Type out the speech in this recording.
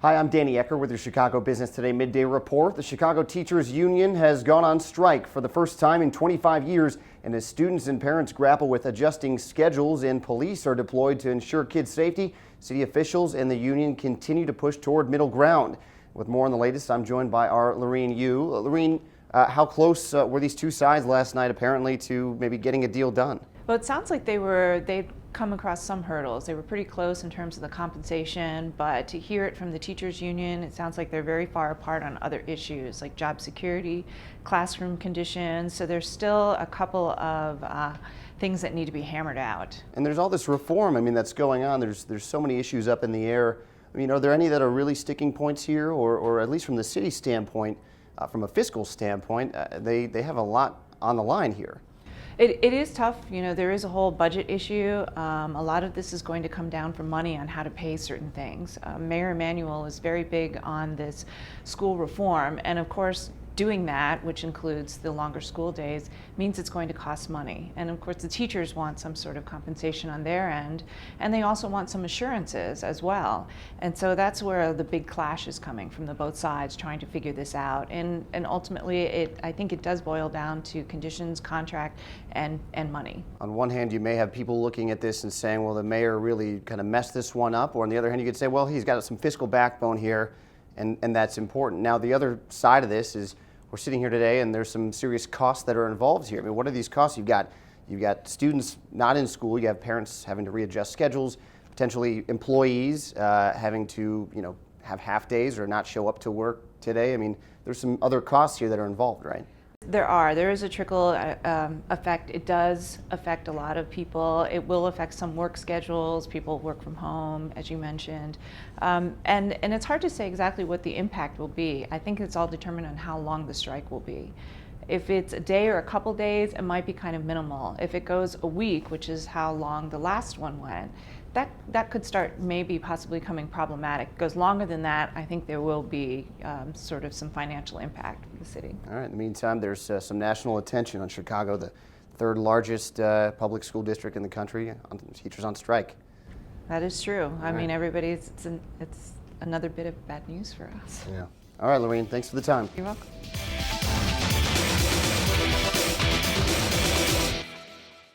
Hi, I'm Danny Ecker with your Chicago Business Today Midday Report. The Chicago Teachers Union has gone on strike for the first time in 25 years, and as students and parents grapple with adjusting schedules and police are deployed to ensure kids' safety, city officials and the union continue to push toward middle ground. With more on the latest, I'm joined by our Lorene Yu. Lorene, how close were these two sides last night apparently to maybe getting a deal done? Well, it sounds like they'd come across some hurdles. They were pretty close in terms of the compensation, but to hear it from the teachers union, it sounds like they're very far apart on other issues like job security, classroom conditions. So there's still a couple of things that need to be hammered out. And there's all this reform, that's going on. There's so many issues up in the air. Are there any that are really sticking points here, or at least from the city standpoint, from a fiscal standpoint, they have a lot on the line here? It is tough. There is a whole budget issue. A lot of this is going to come down from money on how to pay certain things. Mayor Emanuel is very big on this school reform, and of course, doing that, which includes the longer school days, means it's going to cost money. And of course, the teachers want some sort of compensation on their end, and they also want some assurances as well. And so that's where the big clash is coming from both sides, trying to figure this out. And ultimately, I think it does boil down to conditions, contract, and money. On one hand, you may have people looking at this and saying, well, the mayor really kind of messed this one up. Or on the other hand, you could say, well, he's got some fiscal backbone here, and that's important. Now, the other side of this is we're sitting here today and there's some serious costs that are involved here. What are these costs? You've got students not in school, you have parents having to readjust schedules, potentially employees having to have half days or not show up to work today. There's some other costs here that are involved, right? There is a trickle effect. It does affect a lot of people. It will affect some work schedules. People work from home, as you mentioned. And it's hard to say exactly what the impact will be. I think it's all determined on how long the strike will be. If it's a day or a couple days, it might be kind of minimal. If it goes a week, which is how long the last one went, that could start maybe possibly becoming problematic. If it goes longer than that, I think there will be sort of some financial impact for the city. All right, in the meantime, there's some national attention on Chicago, the third largest public school district in the country, on teachers on strike. That is true. It's another bit of bad news for us. Yeah. All right, Lorene, thanks for the time. You're welcome.